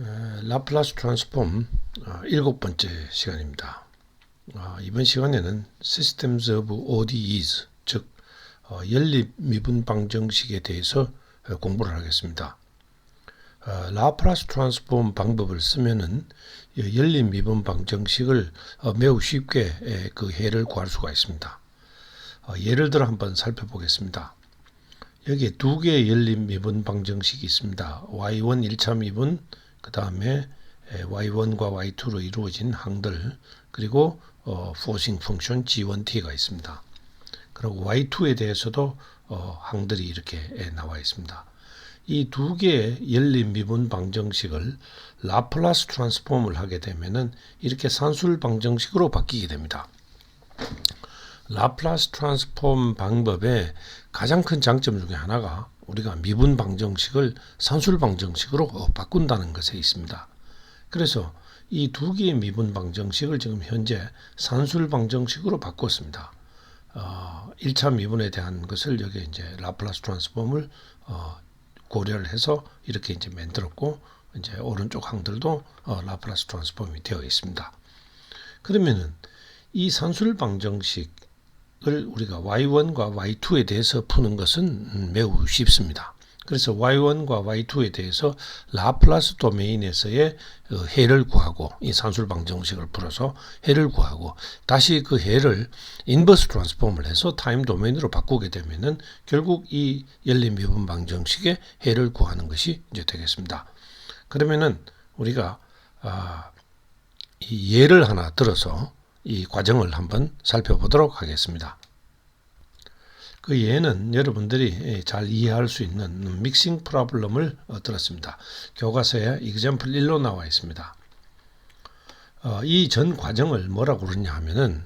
라플라스 트랜스폼 일곱 번째 시간입니다. 이번 시간에는 Systems of ODEs, 즉 연립 미분 방정식에 대해서 공부를 하겠습니다. 라플라스 트랜스폼 방법을 쓰면은 연립 미분 방정식을 매우 쉽게 그 해를 구할 수가 있습니다. 예를 들어 한번 살펴보겠습니다. 여기에 두 개의 연립 미분 방정식이 있습니다. y1 1차 미분, 그 다음에 y1과 y2로 이루어진 항들, 그리고 포싱 펑션 g1t가 있습니다. 그리고 y2에 대해서도 항들이 이렇게 나와 있습니다. 이 두 개의 연립 미분 방정식을 라플라스 트랜스폼을 하게 되면은 이렇게 산술 방정식으로 바뀌게 됩니다. 라플라스 트랜스폼 방법의 가장 큰 장점 중에 하나가 우리가 미분 방정식을 산술 방정식으로 바꾼다는 것에 있습니다. 그래서 이 두 개의 미분 방정식을 지금 현재 산술 방정식으로 바꿨습니다. 1차 미분에 대한 것을 여기 이제 라플라스 트랜스폼을 고려를 해서 이렇게 이제 만들었고, 이제 오른쪽 항들도 라플라스 트랜스폼이 되어 있습니다. 그러면은 이 산술 방정식을 우리가 y1과 y2에 대해서 푸는 것은 매우 쉽습니다. 그래서 y1과 y2에 대해서 라플라스 도메인에서의 해를 구하고, 이 산술 방정식을 풀어서 해를 구하고, 다시 그 해를 인버스 트랜스폼을 해서 타임 도메인으로 바꾸게 되면은 결국 이 연립 미분 방정식의 해를 구하는 것이 이제 되겠습니다. 그러면은 우리가 이 예를 하나 들어서 이 과정을 한번 살펴보도록 하겠습니다. 그 예는 여러분들이 잘 이해할 수 있는 믹싱 프로블럼을 들었습니다. 교과서에 example 1로 나와 있습니다. 이 전 과정을 뭐라고 그러냐 하면은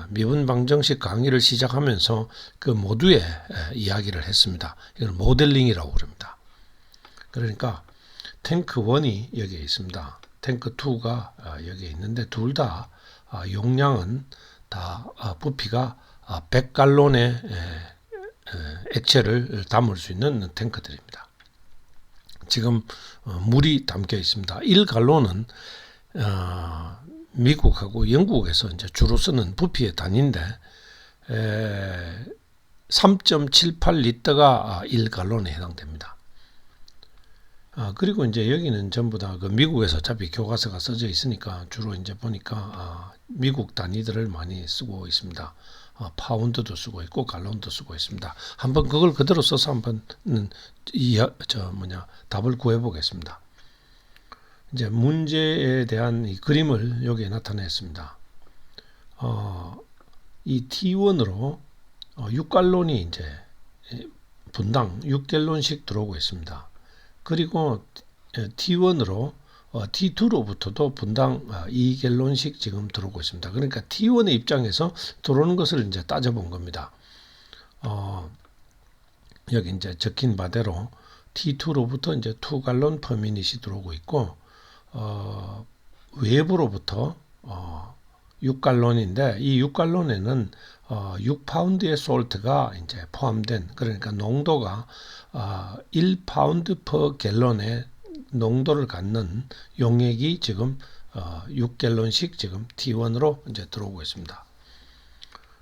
미분 방정식 강의를 시작하면서 그 모두의 이야기를 했습니다. 이걸 모델링이라고 그럽니다. 그러니까 탱크 1이 여기에 있습니다. 탱크 2가 여기에 있는데 둘 다 용량은 다 부피가 100갈론의 액체를 담을 수 있는 탱크들입니다. 지금 물이 담겨 있습니다. 1갈론은 미국하고 영국에서 이제 주로 쓰는 부피의 단위인데 3.78리터가 1갈론에 해당됩니다. 그리고 이제 여기는 전부 다 그 미국에서 어차피 교과서가 써져 있으니까 주로 이제 보니까 미국 단위들을 많이 쓰고 있습니다. 파운드도 쓰고 있고 갈론도 쓰고 있습니다. 한번 그걸 그대로 써서 한번 답을 구해 보겠습니다. 이제 문제에 대한 이 그림을 여기에 나타냈습니다. 이 T1으로 6갈론이 이제 분당 6갤론씩 들어오고 있습니다. 그리고 T1으로 T2로부터도 분당 2갤론씩 지금 들어오고 있습니다. 그러니까 T1의 입장에서 들어오는 것을 이제 따져본 겁니다. 여기 이제 적힌 바대로 T2로부터 이제 2갈론 per minute이 들어오고 있고, 외부로부터 6갈론인데 이 6갈론에는 6파운드의 솔트가 이제 포함된, 그러니까 농도가 1파운드 per 갤론의 농도를 갖는 용액이 지금 6갤론씩 지금 T1으로 이제 들어오고 있습니다.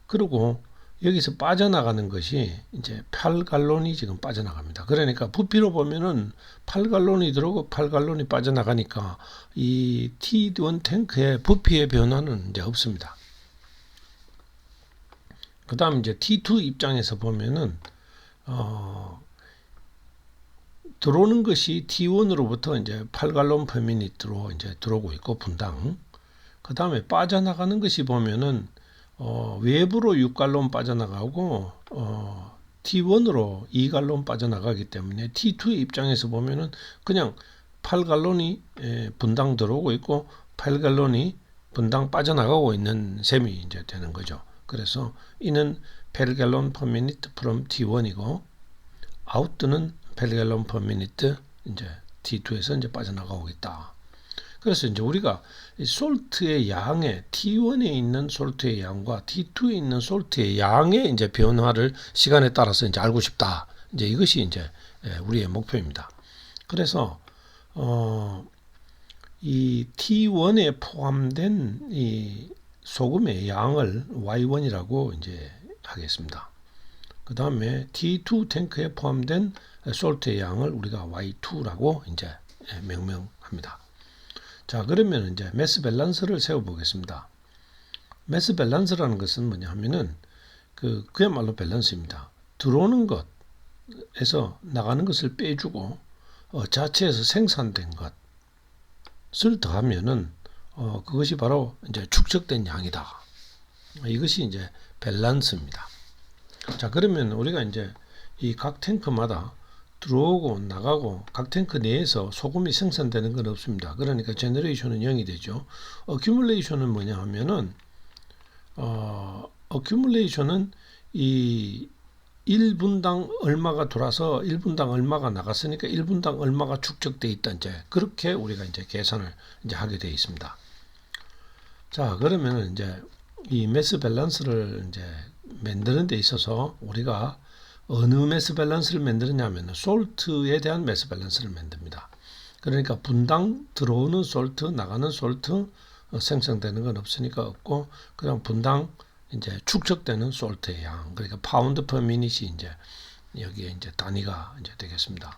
그리고 여기서 빠져나가는 것이 이제 8갈론이 지금 빠져나갑니다. 그러니까 부피로 보면은 8갈론이 들어오고 8갈론이 빠져나가니까 이 T1 탱크의 부피의 변화는 이제 없습니다. 그 다음 이제 T2 입장에서 보면은 들어오는 것이 T1으로부터 이제 8갈론 per minute로 이제 들어오고 있고 분당. 그 다음에 빠져나가는 것이 보면은 외부로 6갈론 빠져나가고 T1으로 2갈론 빠져나가기 때문에 T2 입장에서 보면은 그냥 8갈론이 분당 들어오고 있고 8갈론이 분당 빠져나가고 있는 셈이 이제 되는 거죠. 그래서 이는 8갈론 per minute from T1이고 아웃는 8갈론 per minute 이제 T2에서 이제 빠져나가고 있다. 그래서 이제 우리가 이 솔트의 양의 T1에 있는 솔트의 양과 T2에 있는 솔트의 양의 이제 변화를 시간에 따라서 이제 알고 싶다. 이제 이것이 이제 우리의 목표입니다. 그래서 이 T1에 포함된 이 소금의 양을 Y1이라고 이제 하겠습니다. 그 다음에 T2 탱크에 포함된 솔트의 양을 우리가 Y2라고 이제 명명합니다. 자, 그러면 이제 매스 밸런스를 세워 보겠습니다. 매스 밸런스라는 것은 뭐냐 하면은 그야말로 밸런스입니다. 들어오는 것에서 나가는 것을 빼주고 자체에서 생산된 것을 더하면은 그것이 바로 이제 축적된 양이다. 이것이 이제 밸런스입니다. 자, 그러면 우리가 이제 이 각 탱크마다 들어오고 나가고 각 탱크 내에서 소금이 생산되는 건 없습니다. 그러니까 제너레이션은 0이 되죠. 어큐뮬레이션은 뭐냐 하면은 어큐뮬레이션은 이 1분당 얼마가 돌아서 1분당 얼마가 나갔으니까 1분당 얼마가 축적돼 있다, 이제 그렇게 우리가 이제 계산을 이제 하게 되어 있습니다. 자, 그러면은 이제 이 매스 밸런스를 이제 만드는 데 있어서 우리가 어느 매스 밸런스를 만드느냐면 솔트에 대한 매스 밸런스를 만듭니다. 그러니까 분당 들어오는 솔트, 나가는 솔트 생성되는 건 없으니까 없고, 그냥 분당 이제 축적되는 솔트의 양, 그러니까 파운드 퍼 미닛이 이제 여기에 이제 단위가 이제 되겠습니다.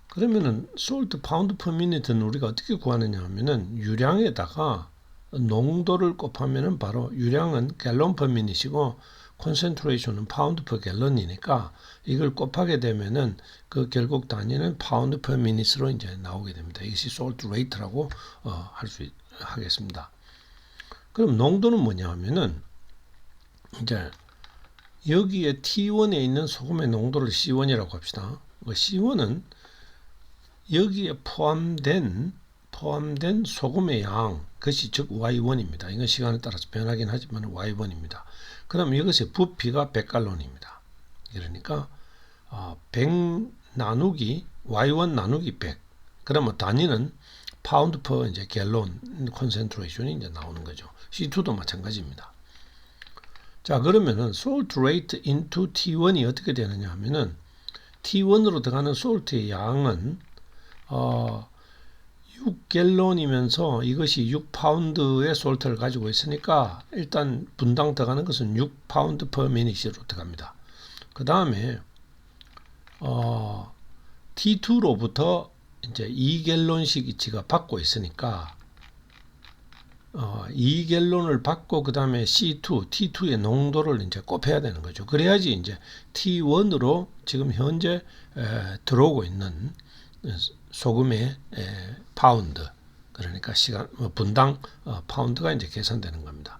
그러면은 솔트 파운드 퍼 미닛은 우리가 어떻게 구하느냐 하면은 유량에다가 농도를 곱하면은 바로 유량은 갤런 퍼 미닛이고 콘센트레이션은 파운드 퍼 갤런이니까 이걸 곱하게 되면은 그 결국 단위는 파운드 퍼 미닛으로 이제 나오게 됩니다. 이것이 솔트 레이트라고 하겠습니다. 그럼 농도는 뭐냐 하면은 이제 여기에 T1에 있는 소금의 농도를 C1이라고 합시다. C1은 여기에 포함된 소금의 양, 그것이 즉 Y1입니다. 이건 시간에 따라서 변하긴 하지만 Y1입니다. 그럼 이것의 부피가 100갈론입니다. 그러니까 100 나누기 Y1 나누기 100. 그러면 단위는 파운드 퍼 이제 갤론 콘센트레이션이 이제 나오는 거죠. C2도 마찬가지입니다. 자, 그러면은 salt rate into T1이 어떻게 되느냐 하면은 T1으로 들어가는 솔트의 양은 6갤론이면서 이것이 6파운드의 솔트를 가지고 있으니까 일단 분당 들어가는 것은 6파운드 per minute로 들어갑니다. 그 다음에 T2로부터 이제 2갤론씩 이치가 받고 있으니까 2갤론을 받고 그 다음에 C2, T2의 농도를 이제 곱해야 되는 거죠. 그래야지 이제 T1으로 지금 현재 들어오고 있는 소금의 파운드, 그러니까 분당 파운드가 이제 계산되는 겁니다.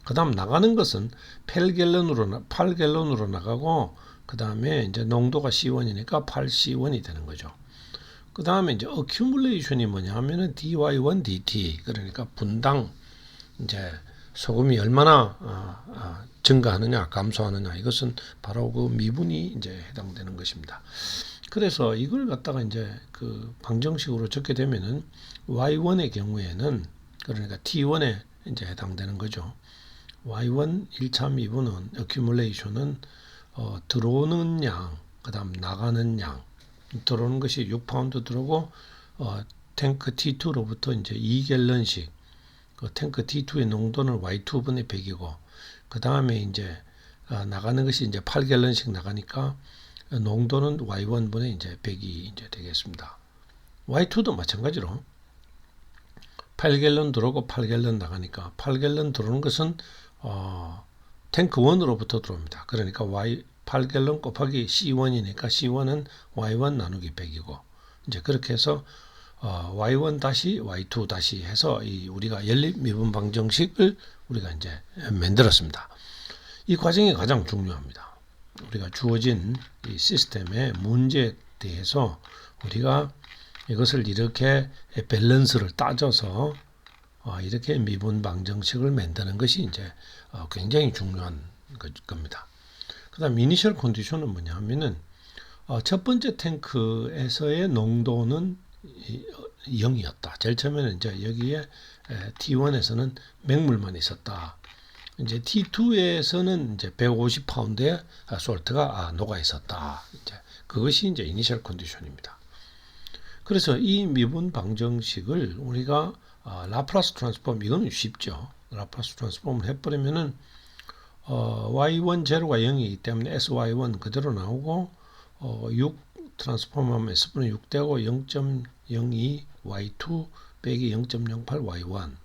그 다음 나가는 것은 8갤론으로 나가고 그 다음에 이제 농도가 C1이니까 8C1이 되는 거죠. 그 다음에 이제 accumulation이 뭐냐 하면은 dy1 dt, 그러니까 분당 이제 소금이 얼마나 증가하느냐 감소하느냐, 이것은 바로 그 미분이 이제 해당되는 것입니다. 그래서 이걸 갖다가 이제 그 방정식으로 적게 되면은 y1의 경우에는 그러니까 t1에 이제 해당되는 거죠. y1 1차 미분은 accumulation은 들어오는 양, 그다음 나가는 양. 들어오는 것이 6파운드 들어오고 탱크 T2로부터 이제 2갤런씩 탱크 T2의 농도는 Y2분의 100이고 그 다음에 이제 나가는 것이 이제 8갤런씩 나가니까 농도는 Y1분의 이제 100이 이제 되겠습니다. Y2도 마찬가지로 8갤런 들어오고 8갤런 나가니까 8갤런 들어오는 것은 탱크 1으로부터 들어옵니다. 그러니까 8갤런 곱하기 C1이니까 C1은 Y1 나누기 100이고 이제 그렇게 해서 Y1 다시 Y2 다시 해서 우리가 연립 미분 방정식을 우리가 이제 만들었습니다. 이 과정이 가장 중요합니다. 우리가 주어진 이 시스템의 문제에 대해서 우리가 이것을 이렇게 밸런스를 따져서 이렇게 미분 방정식을 만드는 것이 이제 굉장히 중요한 겁니다. 그 다음 이니셜 컨디션은 뭐냐 하면은 첫 번째 탱크에서의 농도는 0이었다. 제일 처음에는 이제 여기에 T1에서는 맹물만 있었다. 이제 T2에서는 이제 150파운드의 솔트가 녹아 있었다. 이제 그것이 이제 이니셜 컨디션입니다. 그래서 이 미분 방정식을 우리가 라플라스 트랜스폼, 이거는 쉽죠. 라플라스 트랜스폼을 해버리면은 y1 제로가 0이기 때문에 sy1 그대로 나오고 6 트랜스폼하면 s분의 6 되고 0.02 y2 빼기 0.08 y1.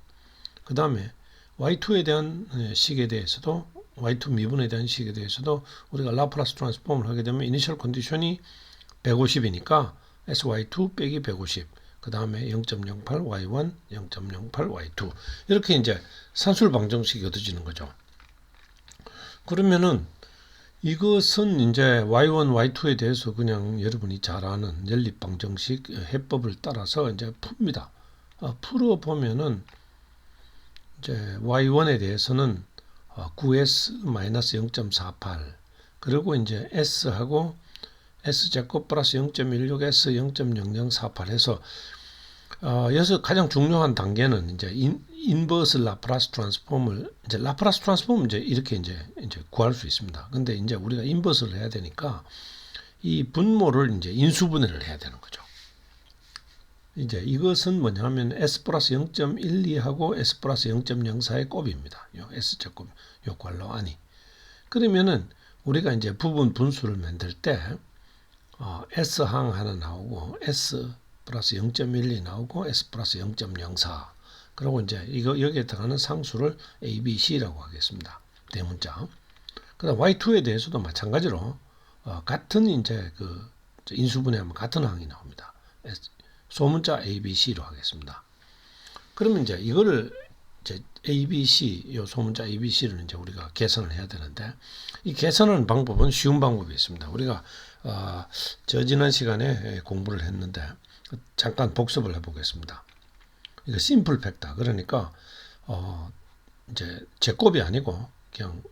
그 다음에 y2에 대한 식에 대해서도 y2 미분에 대한 식에 대해서도 우리가 라플라스 트랜스폼을 하게 되면 이니셜 컨디션이 150이니까 sy2 빼기 150. 그 다음에 0.08 y1, 0.08 y2. 이렇게 이제 산술 방정식이 얻어지는 거죠. 그러면은 이것은 이제 y1, y2에 대해서 그냥 여러분이 잘 아는 연립 방정식 해법을 따라서 이제 풉니다. 풀어 보면은 이제 y1에 대해서는 9s-0.48 그리고 이제 s하고 s제곱 플러스 0.16 s 0.0048 해서 여기서 가장 중요한 단계는 이제 인버스 라플라스 트랜스폼을 이제 라플라스 트랜스폼은 이제 이렇게 이제 구할 수 있습니다. 근데 이제 우리가 인버스를 해야 되니까 이 분모를 이제 인수분해를 해야 되는 거죠. 이제 이것은 뭐냐면 s 플러스 0.12하고 s 플러스 0.04의 곱입니다. 요 s 제곱 요 괄호 안이. 그러면은 우리가 이제 부분 분수를 만들 때 s 항 하나 나오고 s 플러스 0.12 나오고 s 플러스 0.04 그리고 이제 이거 여기에 들어가는 상수를 a, b, c라고 하겠습니다. 대문자. 그다음 y2에 대해서도 마찬가지로 같은 이제 그 인수분해하면 같은 항이 나옵니다. 소문자 a, b, c로 하겠습니다. 그러면 이제 이거를 이제 a, b, c 요 소문자 a, b, c를 이제 우리가 계산을 해야 되는데 이 계산하는 방법은 쉬운 방법이 있습니다. 우리가 저 지난 시간에 공부를 했는데 잠깐 복습을 해보겠습니다. 이거 심플 팩터 그러니까 이제 제곱이 아니고 그냥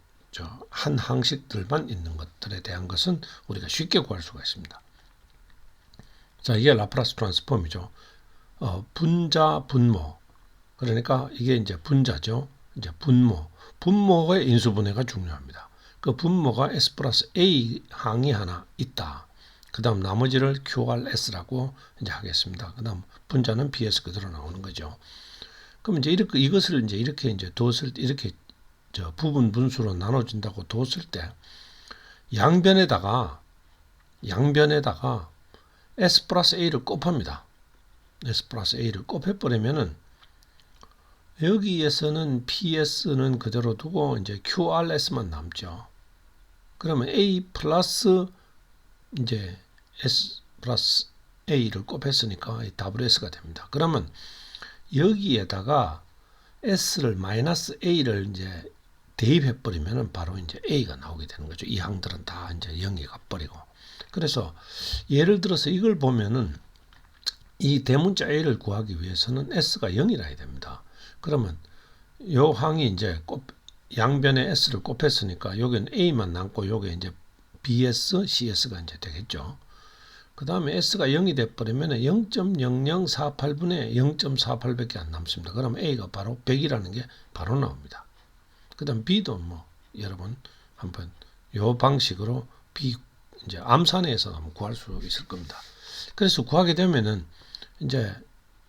한 항식들만 있는 것들에 대한 것은 우리가 쉽게 구할 수가 있습니다. 자, 이게 라플라스 트랜스폼이죠. 분자 분모 그러니까 이게 이제 분자죠. 이제 분모의 인수분해가 중요합니다. 그 분모가 s 플러스 a 항이 하나 있다. 그 다음 나머지를 QRS라고 이제 하겠습니다. 그 다음 분자는 BS 그대로 나오는 거죠. 그럼 이제 이것을 이렇게 뒀을 때, 이렇게 부분 분수로 나눠진다고 뒀을 때, 양변에다가 S 플러스 A를 곱합니다. S 플러스 A를 곱해버리면은, 여기에서는 PS는 그대로 두고, 이제 QRS만 남죠. 그러면 A 플러스 이제 S 플러스 A를 곱했으니까 WS가 됩니다. 그러면 여기에다가 S를 마이너스 A를 이제 대입해 버리면은 바로 이제 A가 나오게 되는 거죠. 이 항들은 다 이제 0이 가버리고. 그래서 예를 들어서 이걸 보면은 이 대문자 A를 구하기 위해서는 S가 0이라 해야 됩니다. 그러면 요 항이 이제 양변에 S를 곱했으니까 여기는 A만 남고 여기 이제 BS, CS가 이제 되겠죠. 그 다음에 S가 0이 돼버리면 0.0048분의 0.48밖에 안 남습니다. 그러면 A가 바로 100이라는 게 바로 나옵니다. 그 다음 B도 뭐 여러분 한번 요 방식으로 B 이제 암산해서 한번 구할 수 있을 겁니다. 그래서 구하게 되면은 이제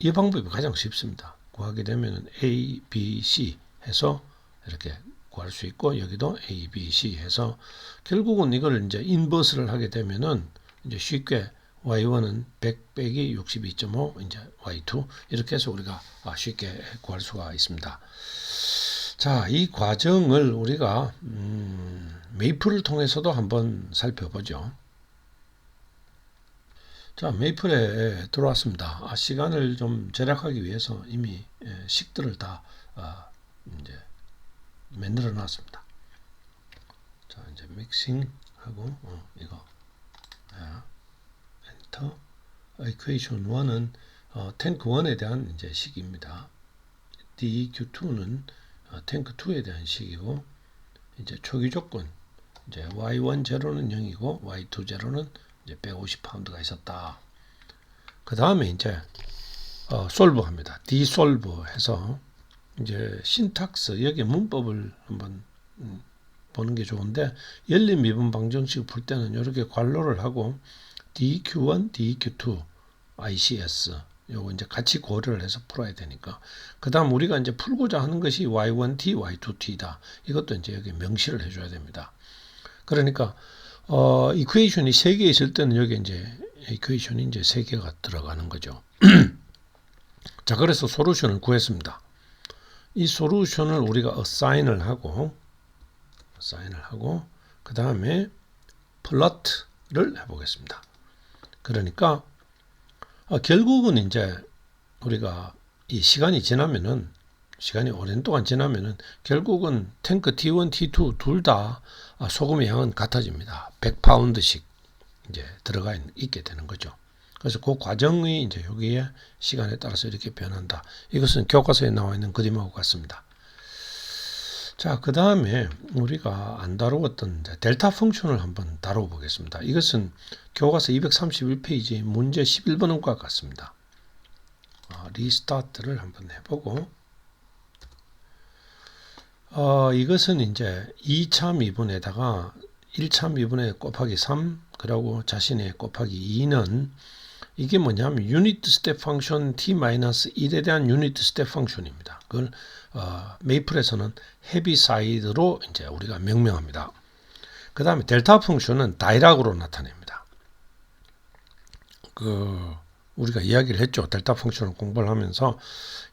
이 방법이 가장 쉽습니다. 구하게 되면은 A, B, C 해서 이렇게 구할 수 있고 여기도 A, B, C 해서 결국은 이걸 이제 인버스를 하게 되면은 이제 쉽게 y1은 100 빼기 62.5 이제 y2 이렇게 해서 우리가 쉽게 구할 수가 있습니다. 자, 이 과정을 우리가 메이플을 통해서도 한번 살펴보죠. 자, 메이플에 들어왔습니다. 시간을 좀 절약하기 위해서 이미 식들을 다 이제 만들어 놨습니다. 자, 이제 믹싱하고 이거 엔터. 이퀘이션 1은 탱크 1에 대한 이제 식입니다. DEQ2는 탱크 2에 대한 식이고 이제 초기 조건 이제 Y1 제로는 0이고 Y2 제로는 이제 150파운드가 있었다. 그 다음에 이제 솔브 합니다. 디솔브 해서 이제 신탁스 여기 문법을 한번 보는 게 좋은데 열린 미분 방정식 풀 때는 이렇게 괄호를 하고 DEQ1, DEQ2 ICS 요거 이제 같이 고려를 해서 풀어야 되니까. 그다음 우리가 이제 풀고자 하는 것이 y1t, y2t다. 이것도 이제 여기 명시를 해줘야 됩니다. 그러니까 이퀘이션이 3개 있을 때는 여기 이제 이퀘이션이 이제 3개가 들어가는 거죠. 자, 그래서 솔루션을 구했습니다. 이 솔루션을 우리가 어사인을 하고 그 다음에 플러트를 해보겠습니다. 그러니까 결국은 이제 우리가 이 시간이 오랜 동안 지나면은 결국은 탱크 T1, T2 둘 다 소금의 양은 같아집니다. 100파운드씩 이제 들어가 있게 되는 거죠. 그래서 그 과정이 이제 여기에 시간에 따라서 이렇게 변한다. 이것은 교과서에 나와 있는 그림하고 같습니다. 자, 그 다음에 우리가 안 다루었던 델타 펑션을 한번 다루어 보겠습니다. 이것은 교과서 231페이지 문제 11번과 같습니다. 리스타트를 한번 해보고, 이것은 이제 2차 미분에다가 1차 미분에 곱하기 3, 그리고 자신의 곱하기 2는 이게 뭐냐면 유니트 스텝 펑션 t-1에 대한 유니트 스텝 펑션입니다. 그걸 메이플에서는 헤비사이드로 이제 우리가 명명합니다. 그 다음에 델타 펑션은 다이락으로 나타냅니다. 우리가 이야기를 했죠. 델타 펑션을 공부를 하면서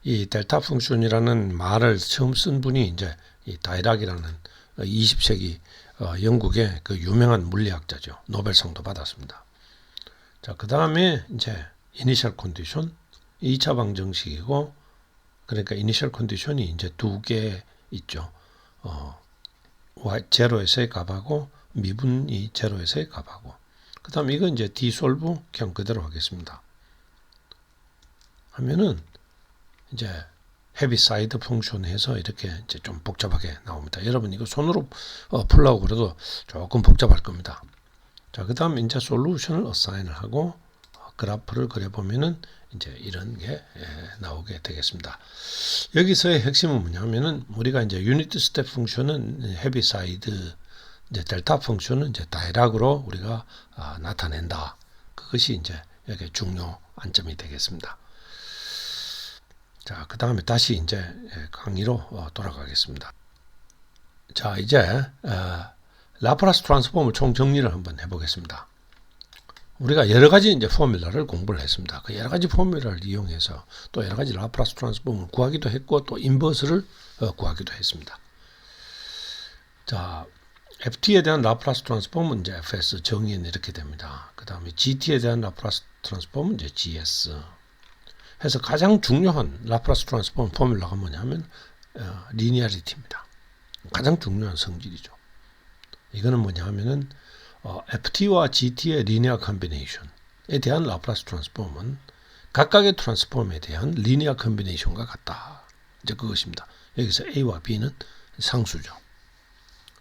이 델타 펑션이라는 말을 처음 쓴 분이 이제 이 다이락이라는 20세기 영국의 그 유명한 물리학자죠. 노벨상도 받았습니다. 자, 그 다음에 이제 이니셜 컨디션 2차 방정식이고, 그러니까 이니셜 컨디션이 이제 2개 있죠. 제로에서의 값하고 미분이 제로에서의 값하고, 그 다음에 이건 이제 디솔브 그냥 그대로 하겠습니다. 하면은 이제 헤비사이드 펑션 해서 이렇게 이제 좀 복잡하게 나옵니다. 여러분 이거 손으로 풀라고 그래도 조금 복잡할 겁니다. 자, 그 다음에 이제 솔루션을 어사인을 하고 그래프를 그려보면은 이제 이런 게 나오게 되겠습니다. 여기서의 핵심은 뭐냐면은 우리가 이제 유니트 스텝 펑션은 헤비사이드, 이제 델타 펑션은 이제 다이락으로 우리가 나타낸다. 그것이 이제 여기 중요 안점이 되겠습니다. 자, 그 다음에 다시 이제 강의로 돌아가겠습니다. 자, 이제 라플라스 트랜스폼을 총 정리를 한번 해보겠습니다. 우리가 여러 가지 이제 포뮬러를 공부를 했습니다. 그 여러 가지 포뮬러를 이용해서 또 여러 가지 라플라스 트랜스폼을 구하기도 했고, 또 인버스를 구하기도 했습니다. 자, ft에 대한 라플라스 트랜스폼은 이제 fs 정의는 이렇게 됩니다. 그 다음에 gt에 대한 라플라스 트랜스폼은 이제 gs. 해서 가장 중요한 라플라스 트랜스폼 포뮬러가 뭐냐면 리니어리티입니다. 가장 중요한 성질이죠. 이거는 뭐냐 하면은 ft와 gt의 리니어 컨비네이션에 대한 라플라스 트랜스폼은 각각의 트랜스폼에 대한 리니어 컨비네이션과 같다. 이제 그것입니다. 여기서 a와 b는 상수죠.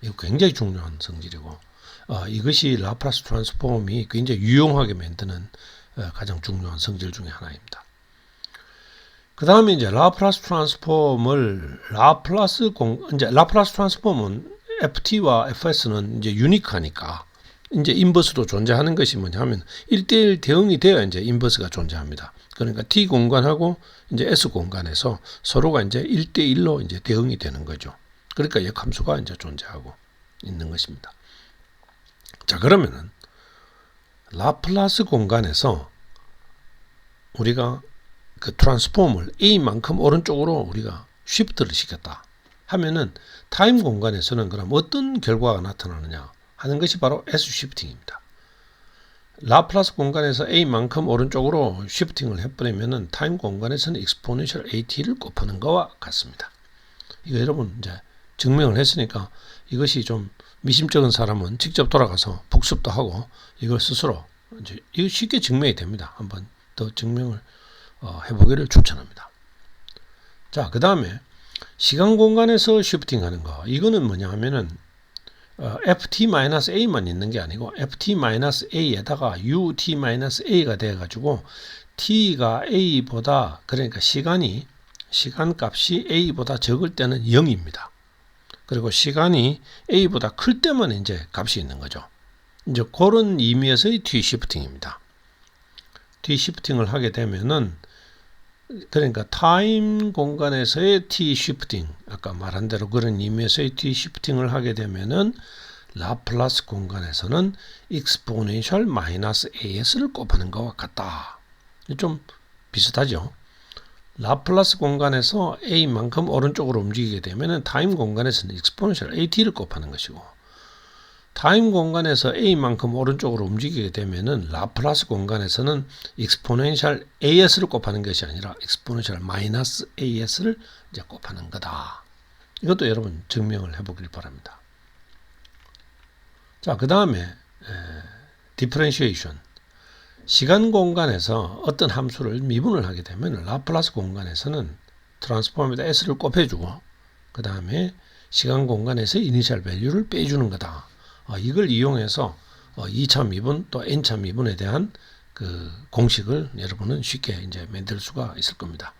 이거 굉장히 중요한 성질이고, 이것이 라플라스 트랜스폼이 굉장히 유용하게 만드는 가장 중요한 성질 중에 하나입니다. 그 다음에 이제 라플라스 트랜스폼을 이제 라플라스 트랜스폼은 ft와 fs는 이제 유니크하니까 이제 인버스도 존재하는 것이 뭐냐면 1대1 대응이 되어야 이제 인버스가 존재합니다. 그러니까 t 공간하고 이제 s 공간에서 서로가 이제 1대1로 이제 대응이 되는 거죠. 그러니까 역함수가 이제 존재하고 있는 것입니다. 자, 그러면은 라플라스 공간에서 우리가 그 트랜스폼을 a만큼 오른쪽으로 우리가 쉬프트를 시켰다 하면은 타임 공간에서는 그럼 어떤 결과가 나타나느냐 하는 것이 바로 S 쉬프팅입니다. 라플라스 공간에서 a만큼 오른쪽으로 쉬프팅을 해버리면은 타임 공간에서는 exponential at를 곱하는 것과 같습니다. 이거 여러분 이제 증명을 했으니까 이것이 좀 미심쩍은 사람은 직접 돌아가서 복습도 하고 이걸 스스로 이제 이거 쉽게 증명이 됩니다. 한번 더 증명을 해보기를 추천합니다. 자, 그 다음에 시간 공간에서 쉬프팅하는 거, 이거는 뭐냐 하면은 ft-a만 있는 게 아니고 ft-a에다가 ut-a가 돼가지고 t가 a보다, 그러니까 시간값이 a보다 적을 때는 0입니다. 그리고 시간이 a보다 클 때만 이제 값이 있는 거죠. 이제 그런 의미에서의 t 쉬프팅입니다. t 시프팅을 하게 되면은 그러니까 타임 공간에서의 t 시프팅 아까 말한 대로 그런 의미에서의 t 시프팅을 하게 되면은 라플라스 공간에서는 exponential 마이너스 as를 곱하는 것과 같다. 좀 비슷하죠. 라플라스 공간에서 a만큼 오른쪽으로 움직이게 되면은 타임 공간에서는 exponential at를 곱하는 것이고 타임 공간에서 a만큼 오른쪽으로 움직이게 되면은 라플라스 공간에서는 exponential as를 곱하는 것이 아니라 exponential 마이너스 as를 이제 곱하는 거다. 이것도 여러분 증명을 해보길 바랍니다. 자, 그 다음에 differentiation. 시간 공간에서 어떤 함수를 미분을 하게 되면 라플라스 공간에서는 트랜스폼에다 s를 곱해주고 그 다음에 시간 공간에서 이니셜 밸류를 빼주는 거다. 이걸 이용해서 2차 미분 또 n차 미분에 대한 그 공식을 여러분은 쉽게 이제 만들 수가 있을 겁니다.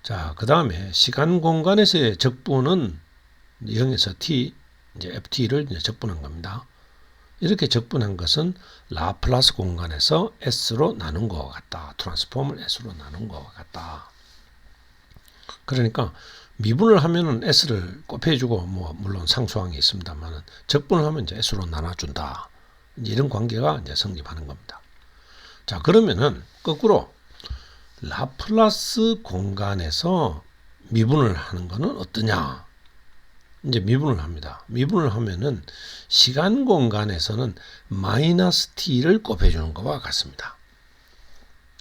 자, 그 다음에 시간 공간에서의 적분은 0에서 t 이제 ft를 이제 적분한 겁니다. 이렇게 적분한 것은 라플라스 공간에서 s로 나눈 것과 같다. 트랜스폼을 s로 나눈 것과 같다. 그러니까 미분을 하면은 s를 곱해주고 뭐 물론 상수항이 있습니다만은 적분을 하면 이제 s로 나눠준다. 이런 관계가 이제 성립하는 겁니다. 자, 그러면은 거꾸로 라플라스 공간에서 미분을 하는 것은 어떠냐? 이제 미분을 합니다. 미분을 하면은 시간 공간에서는 마이너스 t를 곱해주는 것과 같습니다.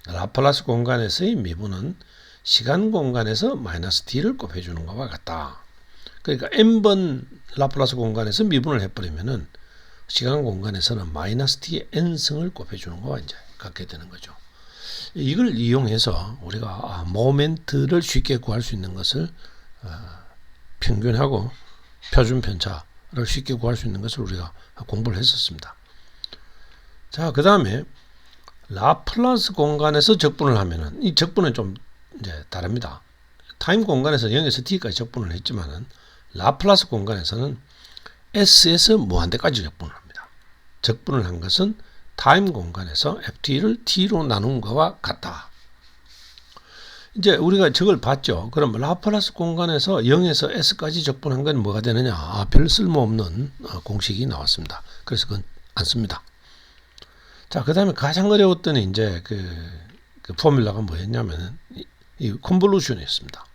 라플라스 공간에서의 미분은 시간 공간에서 마이너스 t를 곱해주는 것과 같다. 그러니까 n번 라플라스 공간에서 미분을 해버리면은 시간 공간에서는 마이너스 t의 n승을 곱해주는 것과 이제 같게 되는 거죠. 이걸 이용해서 우리가 모멘트를 쉽게 구할 수 있는 것을 평균하고 표준 편차를 쉽게 구할 수 있는 것을 우리가 공부를 했었습니다. 자, 그 다음에 라플라스 공간에서 적분을 하면은 이 적분은 좀 이제 다릅니다. 타임 공간에서 0에서 t까지 적분을 했지만은 라플라스 공간에서는 s에서 무한대까지 적분을 합니다. 적분을 한 것은 타임 공간에서 ft를 t로 나눈 것과 같다. 이제 우리가 저걸 봤죠. 그럼 라플라스 공간에서 0에서 s까지 적분한 건 뭐가 되느냐? 별 쓸모없는 공식이 나왔습니다. 그래서 그건 안 씁니다. 자, 그 다음에 가장 어려웠던 이제 그 포뮬라가 뭐였냐면은 이 컨볼루션이었습니다.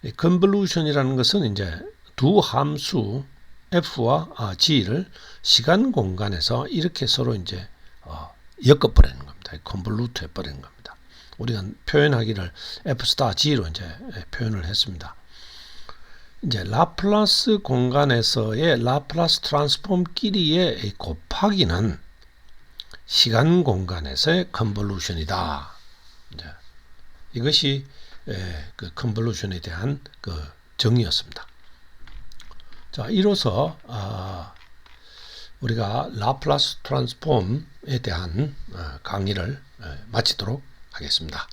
이 컨볼루션이라는 것은 이제 두 함수 f와 g를 시간 공간에서 이렇게 서로 이제 엮어버리는 겁니다. 컨볼루트 해버리는 겁니다. 우리가 표현하기를 f 스타 g로 이제 표현을 했습니다. 이제 라플라스 공간에서의 라플라스 트랜스폼끼리의 곱하기는 시간 공간에서의 컨볼루션이다. 이제 이것이 그 컨볼루션에 대한 그 정의였습니다. 자, 이로써 우리가 라플라스 트랜스폼에 대한 강의를 마치도록 하겠습니다.